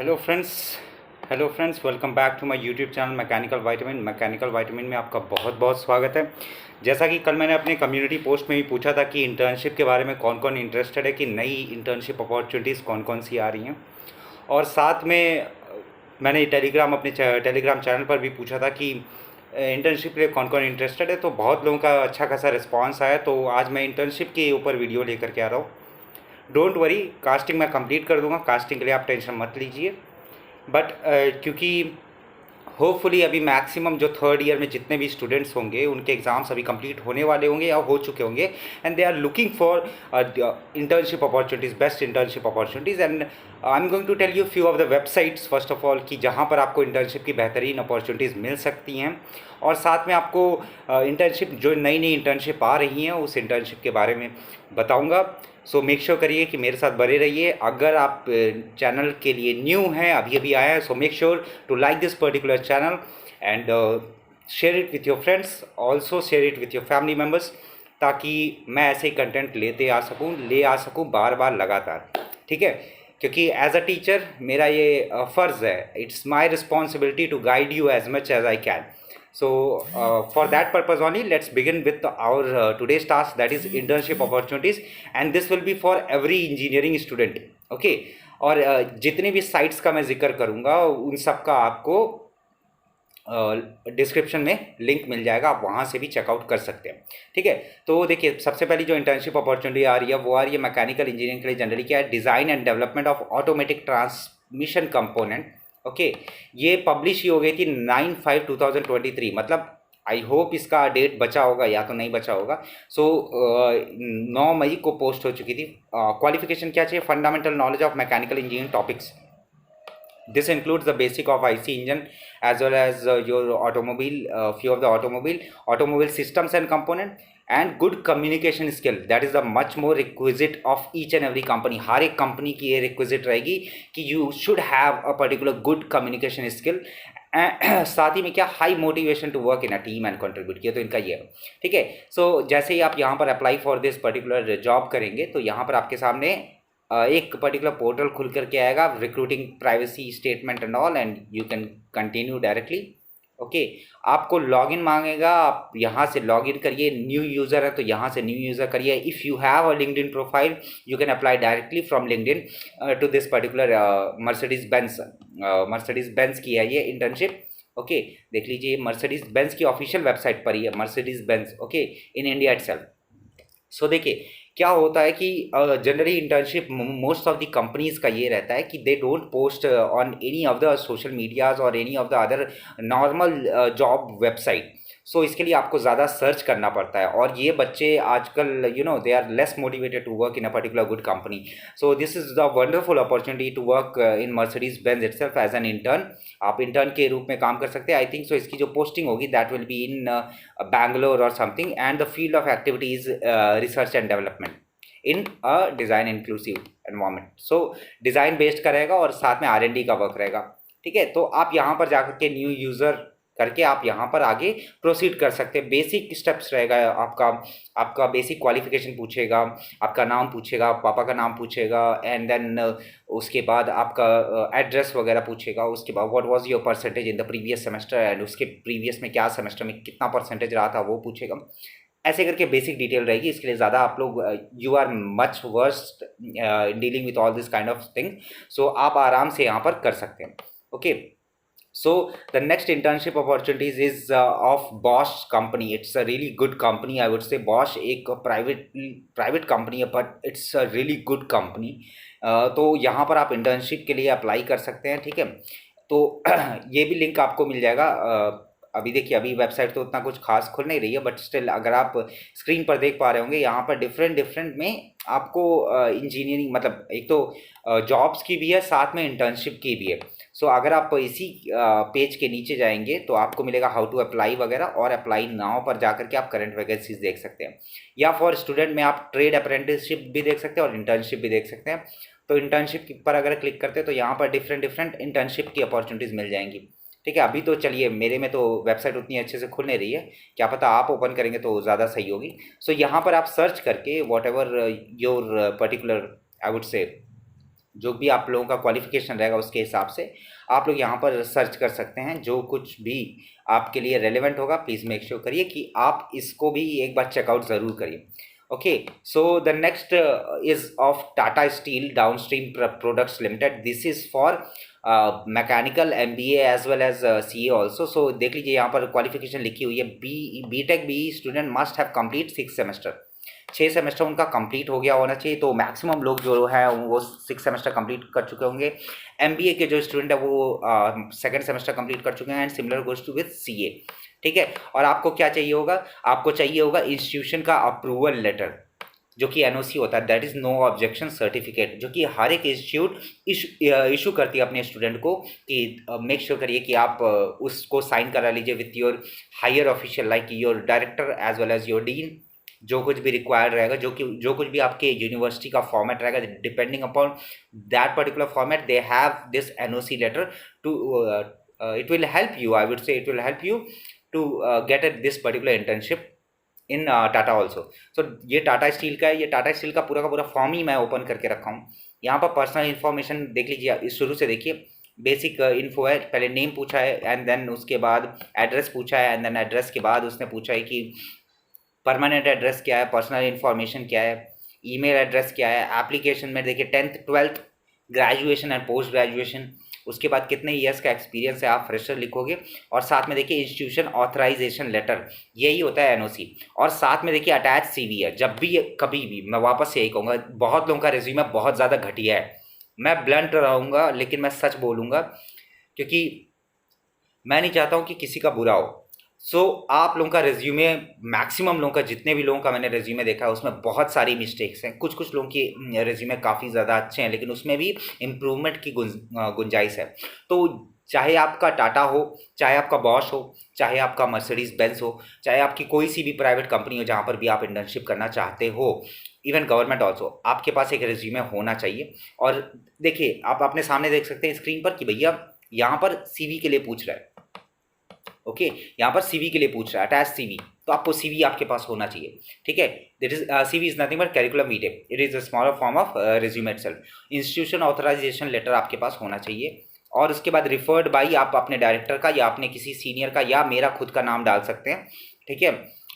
Hello friends welcome back to my YouTube channel mechanical vitamin में आपका बहुत बहुत स्वागत है। जैसा कि कल मैंने अपने कम्युनिटी पोस्ट में भी पूछा था कि इंटर्नशिप के बारे में कौन कौन इंटरेस्टेड है, कि नई इंटर्नशिप अपॉर्चुनिटीज़ कौन कौन सी आ रही हैं, और साथ में मैंने अपने टेलीग्राम चैनल पर भी पूछा था कि इंटर्नशिप के लिए कौन कौन इंटरेस्टेड है। तो बहुत लोगों का अच्छा खासा रिस्पांस आया, तो आज मैं इंटर्नशिप के ऊपर वीडियो लेकर के आ रहा हूँ। डोंट वरी, कास्टिंग मैं कंप्लीट कर दूंगा, कास्टिंग के लिए आप टेंशन मत लीजिए। बट क्योंकि होपफुली अभी मैक्सिमम जो थर्ड ईयर में जितने भी स्टूडेंट्स होंगे उनके एग्ज़ाम्स अभी कंप्लीट होने वाले होंगे या हो चुके होंगे, and they are looking for internship opportunities, best internship opportunities. And I am going to tell you few of the websites first of all, कि जहाँ पर आपको इंटर्नशिप की बेहतरीन अपॉर्चुनिटीज़ मिल सकती हैं, और साथ में आपको इंटर्नशिप जो नई नई इंटर्नशिप आ रही हैं उस इंटर्नशिप के बारे में बताऊँगा। सो मेक श्योर करिए कि मेरे साथ बने रहिए। अगर आप चैनल के लिए न्यू हैं, अभी अभी आया है, so make sure to like this particular channel and share it with your friends, also share it with your family members, ताकि मैं ऐसे ही कंटेंट ले आ सकूँ बार बार लगातार। ठीक है, क्योंकि एज अ टीचर मेरा ये फ़र्ज़ है, it's my responsibility to guide you as much as I can. So for that purpose only, let's begin with our today's task, that is internship opportunities, and this will be for every engineering student. Okay, और जितनी भी sites का मैं जिक्र करूँगा उन सब का आपको डिस्क्रिप्शन में लिंक मिल जाएगा, आप वहाँ से भी चेकआउट कर सकते हैं। ठीक है, तो देखिए सबसे पहली जो इंटर्नशिप अपॉर्चुनिटी आ रही है वो आ रही है मैकेनिकल इंजीनियरिंग के लिए। जनरली क्या है, design and development of automatic transmission component. Okay, ये पब्लिश ही हो गई थी 9/5/2023, मतलब आई होप इसका डेट बचा होगा या तो नहीं बचा होगा। सो 9 मई को पोस्ट हो चुकी थी। क्वालिफिकेशन क्या चाहिए, fundamental knowledge of mechanical engineering topics. This includes the basic of IC engine as well as your automobile, few of the automobile systems and component, and good communication skill. That is the much more requisite of each and every company. हर एक company की ये requisite रहेगी कि you should have a particular good communication skill. साथ ही में क्या, high motivation to work in a team and contribute किया, तो इनका ये है। ठीक है, सो जैसे ही आप यहाँ पर apply for this particular job करेंगे तो यहाँ पर आपके सामने एक पर्टिकुलर पोर्टल खुल करके आएगा, recruiting privacy statement and all, and you can continue directly. Okay, आपको लॉगिन मांगेगा, आप यहाँ से लॉगिन करिए। न्यू यूज़र है तो यहाँ से न्यू यूज़र करिए। If you have a LinkedIn profile you can apply directly from LinkedIn to this particular Mercedes Benz की है ये इंटर्नशिप। ओके, देख लीजिए, मर्सिडीज बेंज की ऑफिशियल वेबसाइट पर ही है, Mercedes Benz, okay, in India itself. So देखिए क्या होता है कि generally internship most of the companies का ये रहता है कि they don't post on any of the social medias और any of the other normal job website. So इसके लिए आपको ज़्यादा सर्च करना पड़ता है, और ये बच्चे आजकल they are less motivated to work in a particular good company. So this is the wonderful opportunity to work in Mercedes Benz itself as an intern. आप इंटर्न के रूप में काम कर सकते हैं। आई थिंक सो इसकी जो पोस्टिंग होगी that will be in Bangalore और something, and the field of activities research and development in a design inclusive environment. So design based का रहेगा और साथ में R&D का वर्क रहेगा। ठीक है, तो आप यहाँ पर जाकर के न्यू यूज़र करके आप यहाँ पर आगे प्रोसीड कर सकते हैं। बेसिक स्टेप्स रहेगा आपका बेसिक क्वालिफिकेशन पूछेगा, आपका नाम पूछेगा, पापा का नाम पूछेगा, एंड देन उसके बाद आपका एड्रेस वगैरह पूछेगा। उसके बाद what was your percentage in the previous semester, and उसके प्रीवियस में क्या सेमेस्टर में कितना परसेंटेज रहा था वो पूछेगा। ऐसे करके बेसिक डिटेल रहेगी। इसके लिए ज़्यादा आप लोग you are much worst dealing with all this kind of thing, so आप आराम से यहाँ पर कर सकते हैं। Okay, so the next internship opportunities is of Bosch company. It's a really good company, I would say. Bosch एक private company है, but it's a really good company. तो यहाँ पर आप इंटर्नशिप के लिए अप्लाई कर सकते हैं। ठीक है, तो ये भी लिंक आपको मिल जाएगा। अभी देखिए, अभी वेबसाइट तो उतना कुछ खास खुल नहीं रही है, बट स्टिल अगर आप स्क्रीन पर देख पा रहे होंगे यहाँ पर डिफरेंट में आपको इंजीनियरिंग, मतलब एक तो जॉब्स की भी है, साथ में इंटर्नशिप की भी है। सो अगर आप इसी पेज के नीचे जाएंगे तो आपको मिलेगा हाउ टू अप्लाई वगैरह, और अप्लाई नाउ पर जाकर के आप करंट वैकेंसीज देख सकते हैं, या फॉर स्टूडेंट में आप ट्रेड अप्रेंटिसशिप भी देख सकते हैं और इंटर्नशिप भी देख सकते हैं। तो इंटर्नशिप पर अगर क्लिक करते हैं तो यहाँ पर डिफरेंट इंटर्नशिप की अपॉर्चुनिटीज़ मिल जाएंगी। ठीक है, अभी तो चलिए मेरे में तो वेबसाइट उतनी अच्छे से खुल नहीं रही है, क्या पता आप ओपन करेंगे तो ज़्यादा सही होगी। सो यहाँ पर आप सर्च करके what ever your particular, I would से, जो भी आप लोगों का क्वालिफिकेशन रहेगा उसके हिसाब से आप लोग यहाँ पर सर्च कर सकते हैं। जो कुछ भी आपके लिए रेलेवेंट होगा प्लीज़ मेक श्योर करिए कि आप इसको भी एक बार चेकआउट ज़रूर करिए। Okay, so the next is of Tata Steel Downstream Products Limited. This is for mechanical MBA as well as CA also. So देख लीजिए यहाँ पर क्वालिफिकेशन लिखी हुई है, BTech BE student must have complete 6 semester. 6 semester उनका complete हो गया होना चाहिए। तो मैक्सिमम लोग जो है वो 6 सेमेस्टर कंप्लीट कर चुके होंगे। MBA के जो स्टूडेंट है वो सेकेंड सेमेस्टर कंप्लीट कर चुके हैं and similar goes to with CA। ठीक है, और आपको क्या चाहिए होगा, आपको चाहिए होगा इंस्टीट्यूशन का अप्रूवल लेटर जो कि NOC होता है, that is no objection certificate, जो कि हर एक इंस्टीट्यूट इशू करती है अपने स्टूडेंट को कि मेक श्योर करिए कि आप उसको साइन करा लीजिए with your higher official like your director as well as your dean. जो कुछ भी रिक्वायर्ड रहेगा, जो कुछ भी आपके यूनिवर्सिटी का फॉर्मेट रहेगा, depending upon that particular format they have this NOC letter to it will help you, I would say it will help you to get at this particular internship in Tata also. So ये Tata steel का है, ये Tata steel का पूरा form ही मैं open करके रखा हूँ। यहाँ पर पर्सनल इन्फॉर्मेशन देख लीजिए, इस शुरू से देखिए, बेसिक इन्फो है। पहले नेम पूछा है एंड देन उसके बाद एड्रेस पूछा है एंड देन एड्रेस के बाद उसने पूछा है कि परमानेंट एड्रेस क्या है, पर्सनल इन्फॉर्मेशन क्या है, ईमेल एड्रेस क्या है। एप्लीकेशन में देखिए 10th 12th graduation and post graduation, उसके बाद कितने ईयर्स का एक्सपीरियंस है आप फ्रेशर लिखोगे, और साथ में देखिए इंस्टीट्यूशन ऑथराइजेशन लेटर, यही होता है NOC, और साथ में देखिए अटैच CV है। जब भी कभी भी मैं वापस से यही कहूँगा, बहुत लोगों का रिज्यूमे बहुत ज़्यादा घटिया है, मैं ब्लंट रहूँगा लेकिन मैं सच बोलूँगा क्योंकि मैं नहीं चाहता हूँ कि किसी का बुरा हो। सो आप लोगों का रिज्यूमे, मैक्सिमम लोगों का, जितने भी लोगों का मैंने रिज्यूमे देखा है उसमें बहुत सारी मिस्टेक्स हैं। कुछ लोगों की रिज्यूमे काफ़ी ज़्यादा अच्छे हैं लेकिन उसमें भी इम्प्रूवमेंट की गुंजाइश है। तो चाहे आपका टाटा हो, चाहे आपका बॉश हो, चाहे आपका मर्सिडीज बेंज हो, चाहे आपकी कोई सी भी प्राइवेट कंपनी हो जहाँ पर भी आप इंटर्नशिप करना चाहते हो, इवन गवर्नमेंट ऑल्सो, आपके पास एक रिज्यूमे होना चाहिए। और देखिए आप अपने सामने देख सकते हैं स्क्रीन पर कि भैया यहाँ पर CV के लिए पूछ रहा है। ओके, यहाँ पर CV के लिए पूछ रहा है, अटैच CV, तो आपको CV आपके पास होना चाहिए। ठीक है, that is CV is nothing but curriculum vitae, it is a smaller form of resume itself. Institution authorisation letter आपके पास होना चाहिए, और उसके बाद रिफर्ड बाई, आप अपने डायरेक्टर का या अपने किसी सीनियर का या मेरा खुद का नाम डाल सकते हैं। ठीक है,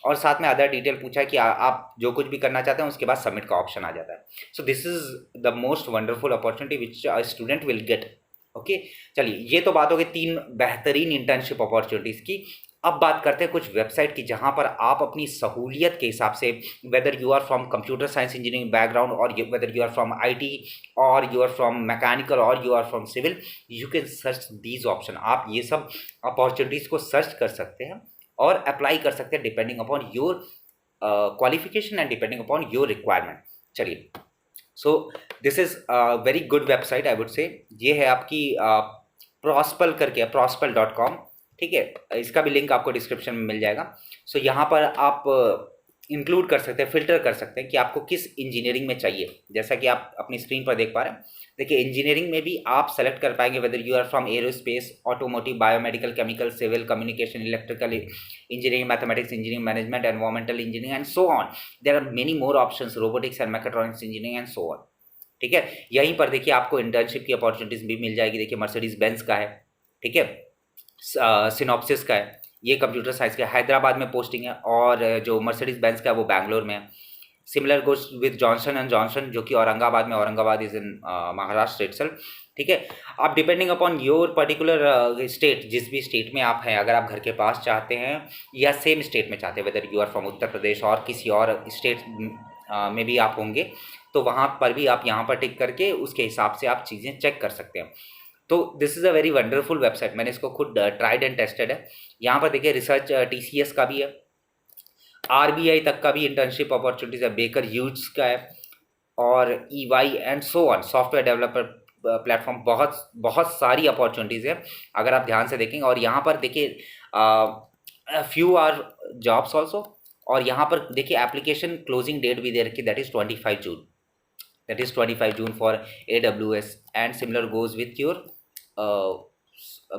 और साथ में अदर डिटेल पूछा है कि आप जो कुछ भी करना चाहते हैं उसके बाद सबमिट का ऑप्शन आ जाता है। So this is the most wonderful opportunity which a student will get. Okay, चलिए ये तो बात हो गई 3 बेहतरीन इंटर्नशिप अपॉर्चुनिटीज़ की। अब बात करते हैं कुछ वेबसाइट की जहां पर आप अपनी सहूलियत के हिसाब से, whether you are from computer science engineering background और whether you are from IT और यू आर फ्रॉम मैकेनिकल और you are from civil, you can search these option. आप ये सब अपॉर्चुनिटीज़ को सर्च कर सकते हैं और अप्लाई कर सकते हैं depending upon your qualification and depending upon your requirement. चलिए, so this is very good website I would say. ये है आपकी प्रॉस्पल करके, prospel.com। ठीक है, इसका भी लिंक आपको डिस्क्रिप्शन में मिल जाएगा। सो यहाँ पर आप इंक्लूड कर सकते हैं, फिल्टर कर सकते हैं कि आपको किस इंजीनियरिंग में चाहिए। जैसा कि आप अपनी स्क्रीन पर देख पा रहे हैं, देखिए इंजीनियरिंग में भी आप सेलेक्ट कर पाएंगे whether you are from aerospace, automotive, biomedical, chemical, civil, communication, electrical engineering, mathematics engineering, management, environmental engineering and so on. There are many more options, robotics and mechatronics engineering and so on. ठीक है, यहीं पर देखिए आपको internship की opportunities भी मिल जाएगी। देखिए मर्सिडीज बेंज का है, ठीक है, सिनॉप्सिस का है, ये कंप्यूटर साइंस का हैदराबाद में पोस्टिंग है, और जो मर्सिडीज बेंज का है वो बैंगलोर में है। Similar goes with Johnson and Johnson जो कि औरंगाबाद में, Aurangabad is in Maharashtra itself. ठीक है, आप depending upon your particular state, जिस भी स्टेट में आप हैं, अगर आप घर के पास चाहते हैं या सेम स्टेट में चाहते हैं, weather you are from Uttar Pradesh और किसी और स्टेट में भी आप होंगे, तो वहाँ पर भी आप यहाँ पर टिक करके उसके हिसाब से आप चीज़ें चेक कर सकते हैं। तो this is a very wonderful website, मैंने इसको खुद ट्राइड एंड टेस्टेड है। यहाँ पर देखिए रिसर्च TCS का भी है, RBI तक का भी इंटर्नशिप अपॉर्चुनिटीज़ है, बेकर ह्यूज का है, और EY and so on, software developer platform, बहुत बहुत सारी अपॉर्चुनिटीज़ है अगर आप ध्यान से देखेंगे। और यहाँ पर देखिए फ्यू आर जॉब्स ऑल्सो, और यहाँ पर देखिए एप्लीकेशन क्लोजिंग डेट भी दे रखी, that is 25 June, that is 25 June for AWS, and similar goes with your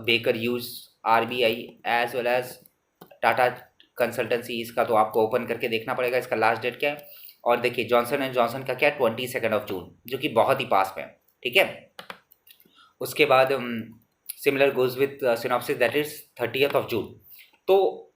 Baker Hughes, RBI as well as Tata consultancy. इसका तो आपको ओपन करके देखना पड़ेगा इसका लास्ट डेट क्या है। और देखिए जॉनसन एंड जॉनसन का क्या है 22 जून, जो कि बहुत ही पास में है। ठीक है। उसके बाद similar goes with synopsis that is 30th of June। तो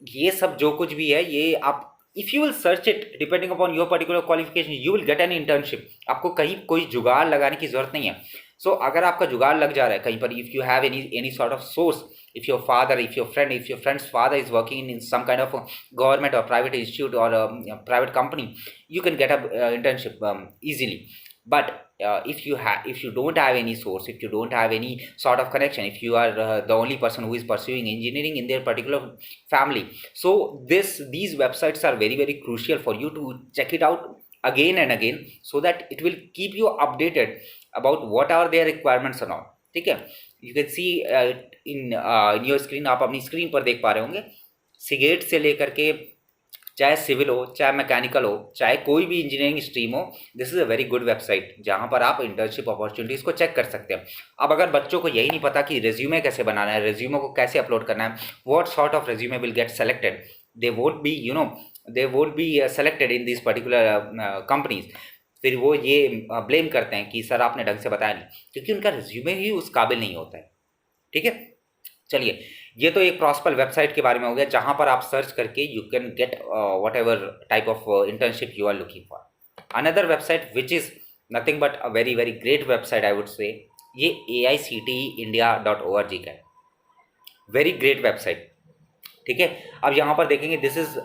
ये सब जो कुछ भी है ये आप if you will search it depending upon your particular qualification you will get an internship. आपको कहीं कोई जुगाड़ लगाने की जरूरत नहीं है। सो अगर आपका जुगाड़ लग जा रहा है कहीं पर, if you have any sort of source, if your father, if your friends father is working in some kind of government और प्राइवेट इंस्टीट्यूट और private company, you can get a internship easily. But if you don't have any source, if you don't have any sort of connection, if you are the only person who is pursuing engineering in their particular family, so these websites are very very crucial for you to check it out again and again, so that it will keep you updated about what are their requirements and all। ठीक है। you can see in your screen, आप अपनी screen पर देख पा रहे होंगे, सिगेट से लेकर के चाहे सिविल हो, चाहे मैकेनिकल हो, चाहे कोई भी इंजीनियरिंग स्ट्रीम हो, this is a very good website जहाँ पर आप इंटर्नशिप अपॉर्चुनिटीज़ को चेक कर सकते हैं। अब अगर बच्चों को यही नहीं पता कि रेज्यूमे कैसे बनाना है, रेज्यूमे को कैसे अपलोड करना है, what sort of resume will get selected, they won't be selected in this particular companies, फिर वो ये ब्लेम करते हैं कि सर आपने ढंग से बताया नहीं, क्योंकि उनका रेज्यूमे ही उस काबिल नहीं होता है। ठीक है। चलिए, ये तो एक प्रॉस्पर वेबसाइट के बारे में हो गया जहां पर आप सर्च करके you can get whatever type of internship you are looking for. Another website which is nothing but a very very great website I would say, ये AICTEindia.org का है, वेरी ग्रेट वेबसाइट। ठीक है। अब यहाँ पर देखेंगे this is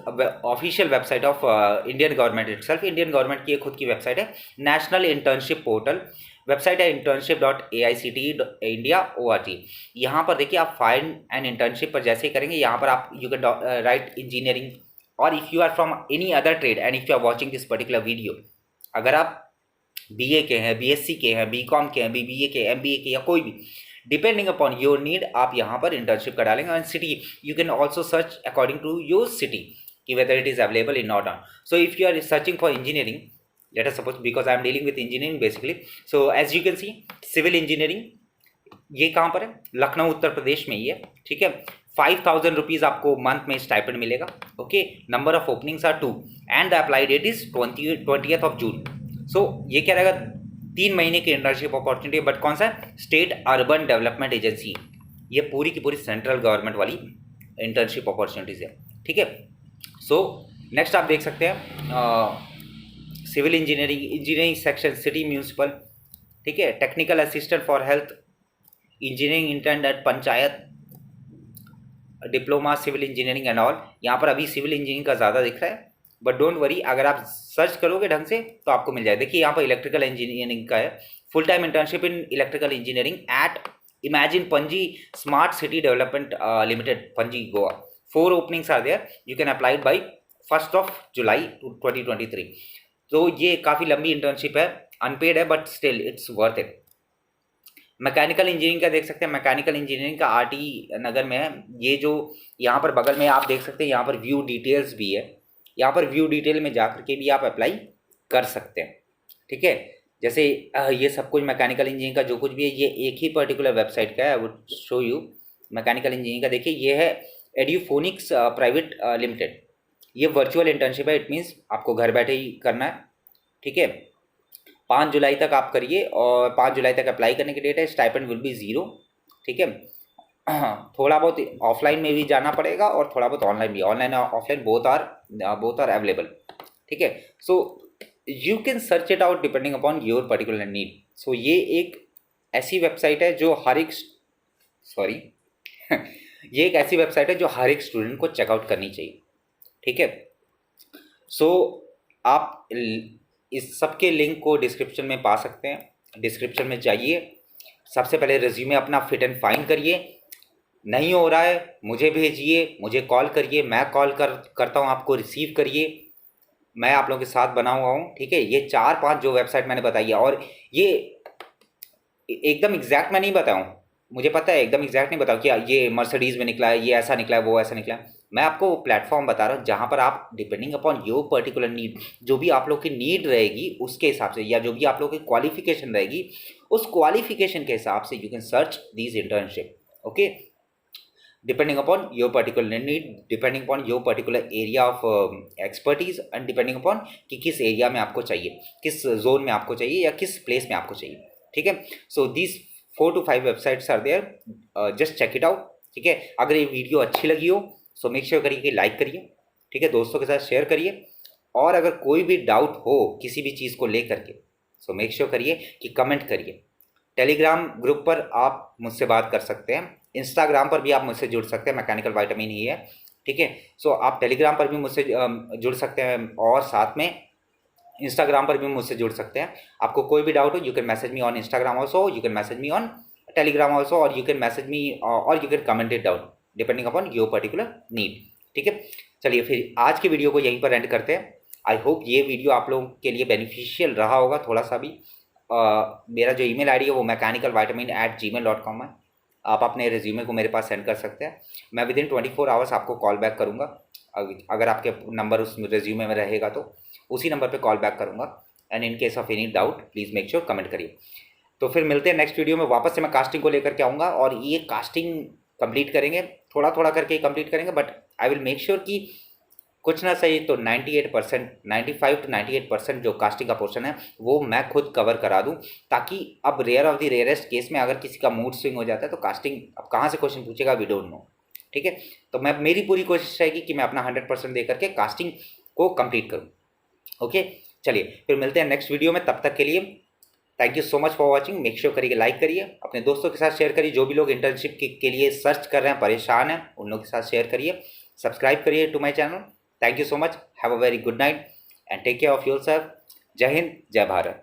official website of Indian government itself. Indian government की एक खुद की वेबसाइट है, नेशनल इंटर्नशिप पोर्टल वेबसाइट है internship.AICTE.India.org। यहाँ पर देखिए आप फाइंड एन इंटर्नशिप पर जैसे ही करेंगे यहाँ पर आप यू कैन राइट इंजीनियरिंग, और if you are from any other trade and if you are watching this particular video, अगर आप BA के हैं, BSc के हैं, BCom के हैं, BBA के, MBA के, या कोई भी, डिपेंडिंग अपॉन योर नीड आप यहाँ पर इंटर्नशिप का डालेंगे। And city you can also search according to your city कि whether it is available in not on. So if you are searching for engineering, let us suppose, because I am dealing with engineering basically, so as you can see civil engineering, ये कहाँ पर है, लखनऊ उत्तर प्रदेश में ही है। ठीक है। 5,000 rupees आपको month में स्टाइपेंड मिलेगा। Okay. Number of openings are 2 and the apply date is 20th of June। So ये क्या रहेगा, 3 महीने की इंटर्नशिप अपॉर्चुनिटी, बट कौन सा, स्टेट अर्बन डेवलपमेंट एजेंसी, ये पूरी की पूरी सेंट्रल गवर्नमेंट वाली इंटर्नशिप अपॉर्चुनिटीज़ है। ठीक है। सो नेक्स्ट आप देख सकते हैं civil engineering section city municipal, ठीक है, technical assistant for health, engineering intern at panchayat, diploma civil engineering and all. यहाँ पर अभी सिविल इंजीनियरिंग का ज़्यादा दिख रहा है, बट डोंट वरी, अगर आप सर्च करोगे ढंग से तो आपको मिल जाए। देखिए यहाँ पर इलेक्ट्रिकल इंजीनियरिंग का है, full time internship in electrical engineering at imagine Panaji smart city development limited, Panaji, Goa. 4 openings are there, you can apply by 1st of July 2023। तो ये काफ़ी लंबी इंटर्नशिप है, अनपेड है, but still it's worth it. Mechanical engineering का देख सकते हैं, मैकेनिकल इंजीनियरिंग का RT नगर में है। ये जो यहाँ पर बगल में आप देख सकते हैं, यहाँ पर व्यू डिटेल्स भी है, यहाँ पर व्यू डिटेल में जा करके भी आप अप्लाई कर सकते हैं। ठीक है। जैसे ये सब कुछ मैकेनिकल इंजीनियरिंग का जो कुछ भी है ये एक ही पर्टिकुलर वेबसाइट का है। I would show you mechanical engineering का। देखिए ये है एड्यूफोनिक्स प्राइवेट लिमिटेड, ये वर्चुअल इंटर्नशिप है, इट मीन्स आपको घर बैठे ही करना है। ठीक है। 5 जुलाई तक आप करिए, और 5 जुलाई तक अप्लाई करने की डेट है। Stipend will be 0। ठीक है। थोड़ा बहुत ऑफलाइन में भी जाना पड़ेगा और थोड़ा बहुत ऑनलाइन भी, ऑनलाइन और ऑफलाइन बोथ आर अवेलेबल। ठीक है। So you can search it out depending upon your particular need. So ये एक ऐसी वेबसाइट है जो हर एक ये एक ऐसी वेबसाइट है जो हर एक स्टूडेंट को चेकआउट करनी चाहिए। ठीक है। सो आप इस सब के लिंक को डिस्क्रिप्शन में पा सकते हैं। डिस्क्रिप्शन में जाइए, सबसे पहले रिज्यूमे अपना फिट एंड फाइन करिए। नहीं हो रहा है मुझे भेजिए, मुझे कॉल करिए, मैं कॉल करता हूँ, आपको रिसीव करिए, मैं आप लोगों के साथ बना हुआ हूँ। ठीक है। ये 4-5 जो वेबसाइट मैंने बताई है, और ये एकदम एग्जैक्ट मैं नहीं बताऊँ, मुझे पता है एकदम एग्जैक्ट नहीं बताऊँ कि ये मर्सिडीज़ में निकला है, ये ऐसा निकला है, वो ऐसा निकला है। मैं आपको वो प्लेटफॉर्म बता रहा हूँ जहाँ पर आप depending upon your particular need, जो भी आप लोग की नीड रहेगी उसके हिसाब से, या जो भी आप लोग की क्वालिफिकेशन रहेगी उस क्वालिफिकेशन के हिसाब से you can search these internship. Okay. Depending upon your particular need, depending upon your particular area of expertise, and depending upon कि किस एरिया में आपको चाहिए, किस जोन में आपको चाहिए, या किस प्लेस में आपको चाहिए। ठीक है। So this 4 to 5 websites are there, just check it out. ठीक है, अगर ये वीडियो अच्छी लगी हो सो मेक श्योर करिए कि लाइक करिए, ठीक है, दोस्तों के साथ शेयर करिए, और अगर कोई भी डाउट हो किसी भी चीज़ को लेकर के सो मेक श्योर करिए कि कमेंट करिए। टेलीग्राम ग्रुप पर आप मुझसे बात कर सकते हैं, इंस्टाग्राम पर भी आप मुझसे जुड़ सकते हैं, मैकेनिकल वाइटामिन ही है, ठीक है। सो आप टेलीग्राम पर भी मुझसे जुड़ सकते हैं और साथ में इंस्टाग्राम पर भी मुझसे जुड़ सकते हैं। आपको कोई भी डाउट हो you can message me on Instagram also, you can message me on Telegram also, और यू कैन मैसेज मी और you can comment it down depending upon your particular need, ठीक है। चलिए फिर आज की वीडियो को यहीं पर एंड करते हैं। आई होप ये वीडियो आप लोगों के लिए बेनिफिशियल रहा होगा थोड़ा सा भी। मेरा जो ईमेल आईडी है वो mechanical@gmail.com है। आप अपने रिज्यूमे को मेरे पास सेंड कर सकते हैं, मैं विदिन 24 आवर्स आपको कॉल बैक करूँगा। अगर आपके नंबर उस रिज्यूमे में रहेगा तो उसी नंबर पे कॉल बैक करूँगा। And in case of any doubt please make sure comment करिए। तो फिर मिलते हैं नेक्स्ट वीडियो में, वापस से मैं कास्टिंग को लेकर के आऊँगा और ये कास्टिंग कंप्लीट करेंगे, थोड़ा थोड़ा करके कंप्लीट करेंगे, but I will make sure कि कुछ ना सही तो 98%, 95 to 98% जो कास्टिंग का पोर्शन है वो मैं खुद कवर करा दूं, ताकि अब rare of the rarest case में अगर किसी का मूड स्विंग हो जाता है तो कास्टिंग अब कहाँ से क्वेश्चन पूछेगा वी डोंट नो, ठीक है। तो मैं मेरी पूरी कोशिश रहेगी कि मैं अपना 100% दे करके कास्टिंग को कंप्लीट करूँ। ओके, चलिए फिर मिलते हैं नेक्स्ट वीडियो में, तब तक के लिए thank you so much for watching. Make sure करिए लाइक करिए, अपने दोस्तों के साथ शेयर करिए, जो भी लोग इंटर्नशिप के लिए सर्च कर रहे हैं, परेशान हैं, उन लोगों के साथ शेयर करिए, सब्सक्राइब करिए to my channel. Thank you so much. Have a very good night and take care of yourself. Jai Hind, Jai Bharat.